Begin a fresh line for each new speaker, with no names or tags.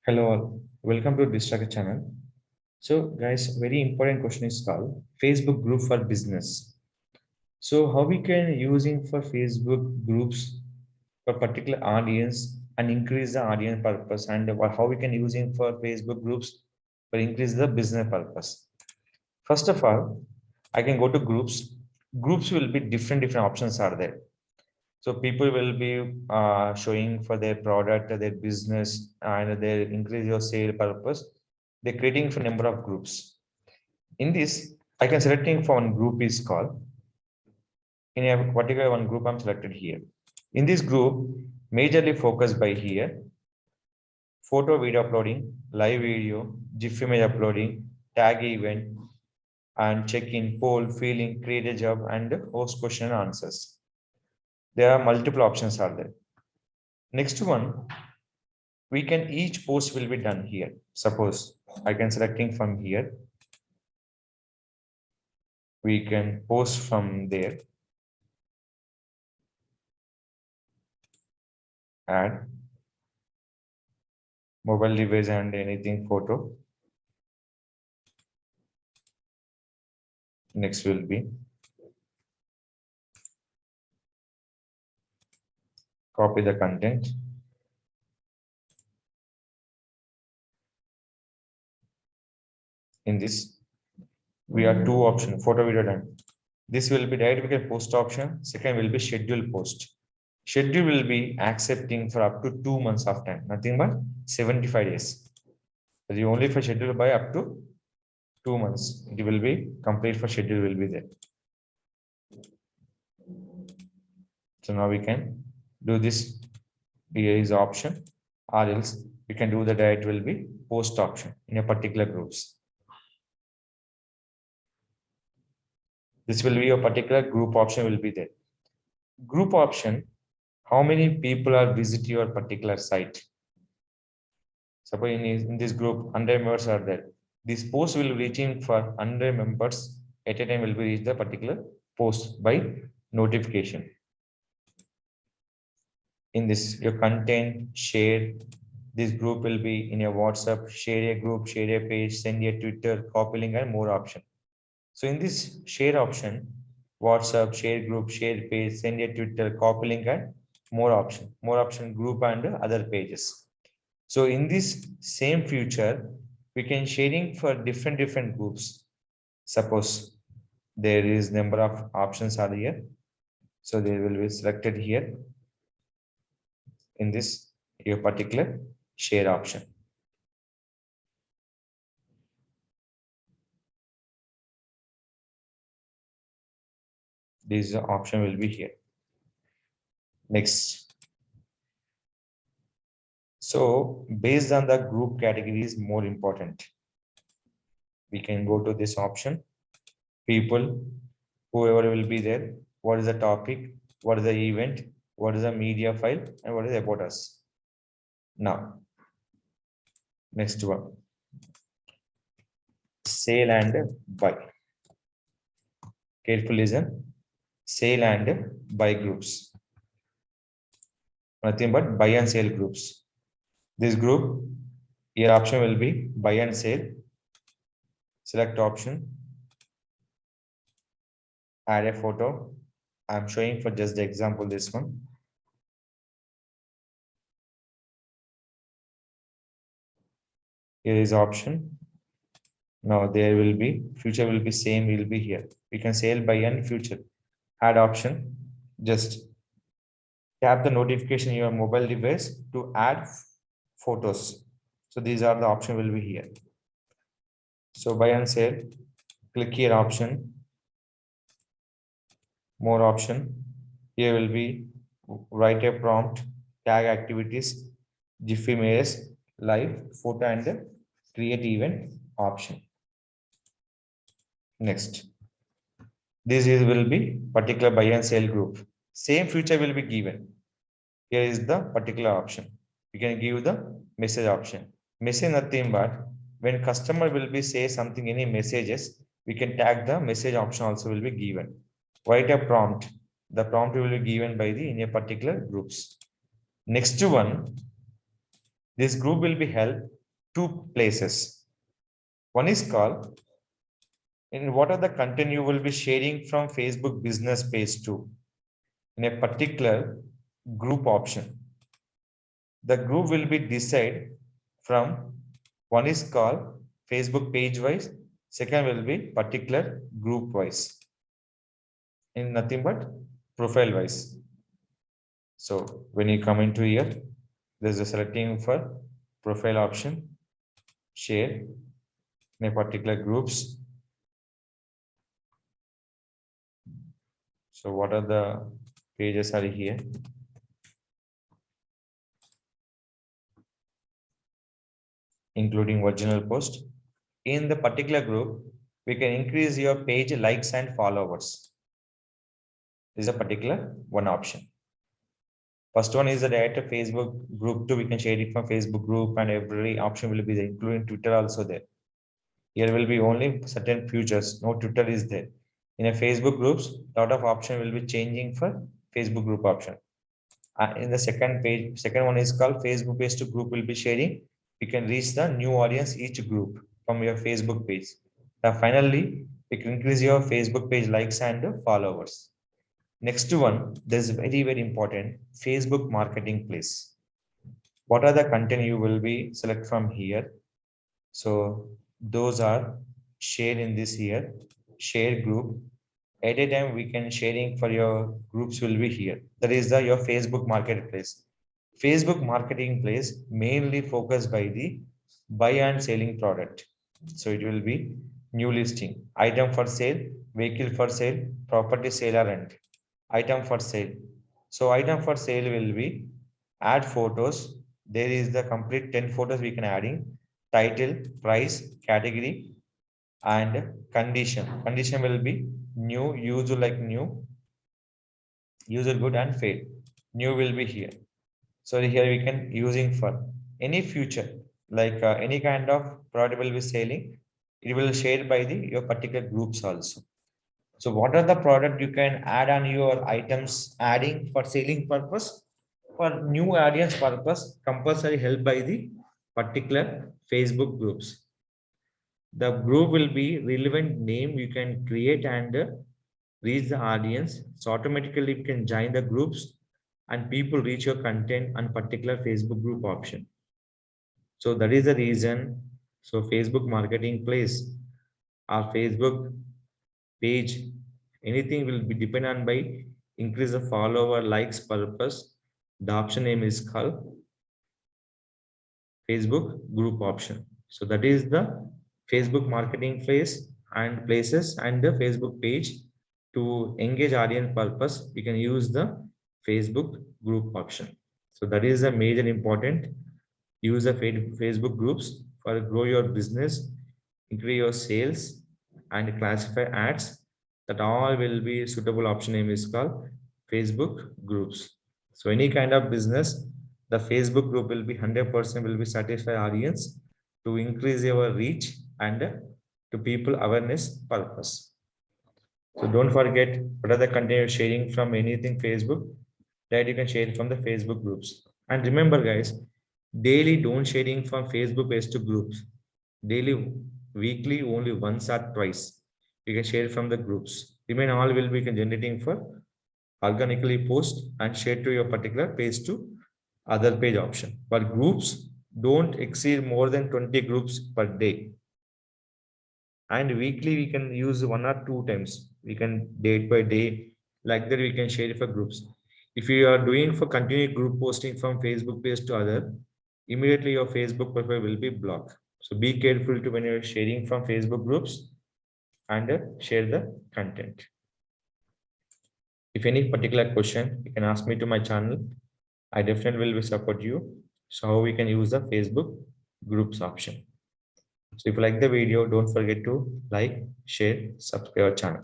Hello all, welcome to Digital Rakesh channel. So guys, very important question is called Facebook group for business. So how we can using for Facebook groups for particular audience and increase the audience purpose and how we can using for Facebook groups for increase the business purpose. First of all, I can go to groups. Groups will be different options are there. So people will be showing for their product, their business, and their increase your sale purpose. They're creating for number of groups. In this, I can selecting for one group is called. In a particular one group, I'm selected here. In this group, majorly focused by here, photo video uploading, live video, GIF image uploading, tag event, and check-in, poll, feeling, create a job, and host question and answers. There are multiple options are there. Next one, we can each post will be done here. Suppose I can selecting from here. We can post from there. Add mobile device and anything photo. Next will be copy the content. In this, we have two options, photo video done. This will be direct post option. Second will be schedule post. Schedule will be accepting for up to 2 months of time, nothing but 75 days. The only for schedule by up to 2 months. It will be complete for schedule will be there. So now we can do this. Here is option, or else we can do the direct will be post option in a particular groups. This will be a particular group option will be there. Group option, how many people are visit your particular site? Suppose in this group, 100 members are there. This post will reaching for 100 members at a time will be reach the particular post by notification. In this, your content share. This group will be in your WhatsApp, share a group, share a page, send a Twitter, copy link, and more option. So in this share option, WhatsApp, share group, share page, send a Twitter, copy link, and more option group and other pages. So in this same feature, we can sharing for different groups. Suppose there is number of options are here. So they will be selected here in this your particular share option. This option will be here. Next. So based on the group category is more important. We can go to this option. People, whoever will be there, what is the topic, what is the event, what is the media file, and what is about us. Now, next one. Sale and buy. Careful listen. Sale and buy groups. Nothing but buy and sale groups. This group, your option will be buy and sale. Select option. Add a photo. I'm showing for just the example this one. Here is option. Now there will be future will be same will be here. We can sell buy and future. Add option. Just tap the notification in your mobile device to add photos. So these are the option will be here. So buy and sell. Click here option. More option. Here will be write a prompt, tag activities, GIF images, live photo and create event option. Next. This is will be particular buy and sell group. Same feature will be given. Here is the particular option. You can give the message option. Message nothing but when customer will be say something any messages, we can tag the message option also will be given. Write a prompt. The prompt will be given by the in a particular groups. Next one, this group will be held two places. One is called in what are the content you will be sharing from Facebook business page to in a particular group option. The group will be decided from one is called Facebook page wise, second will be particular group wise in nothing but profile wise. So when you come into here, there's a selecting for profile option, share in a particular groups. So what are the pages are here? Including original post. In the particular group, we can increase your page likes and followers. This is a particular one option. First one is the direct Facebook group too. We can share it from Facebook group and every option will be there, including Twitter also there. Here will be only certain features. No Twitter is there. In a Facebook groups, lot of option will be changing for Facebook group option. In the second page, second one is called Facebook page to group will be sharing. We can reach the new audience each group from your Facebook page. Now finally, we can increase your Facebook page likes and followers. Next one, this is very important, Facebook marketplace. What are the content you will be select from here? So those are shared in this here, share group. At a time we can sharing for your groups will be here. That is the your Facebook marketplace. Facebook marketplace mainly focused by the buy and selling product. So it will be new listing, item for sale, vehicle for sale, property sale or rent, item for sale. So item for sale will be add photos. There is the complete 10 photos we can adding, title, price, category, and condition. Condition will be new, user like new, user good and fail. New will be here. So here we can using for any future, like any kind of product will be selling. It will share by the your particular groups also. So what are the product you can add on your items adding for selling purpose? For new audience purpose, compulsory help by the particular Facebook groups. The group will be relevant name you can create and reach the audience. So automatically you can join the groups and people reach your content on particular Facebook group option. So that is the reason. So Facebook marketing place or Facebook page, anything will be depend on by increase the follower likes purpose. The option name is called Facebook group option. So that is the Facebook marketing place and places and the Facebook page to engage audience purpose. We can use the Facebook group option. So that is a major important use of Facebook groups for grow your business, increase your sales and classify ads. That all will be suitable option name is called Facebook groups. So any kind of business, the Facebook group will be 100% will be satisfy audience to increase your reach and to people awareness purpose. So don't forget what are the content you're sharing from anything Facebook that you can share from the Facebook groups. And remember guys, daily don't sharing from Facebook page to groups. Daily, weekly only once or twice. You can share from the groups. Remain all will be generating for organically post and share to your particular page to other page option. But groups don't exceed more than 20 groups per day. And weekly we can use one or two times. We can date by day like that we can share for groups. If you are doing for continued group posting from Facebook page to other, immediately your Facebook profile will be blocked. So be careful to when you're sharing from Facebook groups and share the content. If any particular question, you can ask me to my channel. I definitely will support you. So how we can use the Facebook groups option. So if you like the video, don't forget to like, share, subscribe our channel.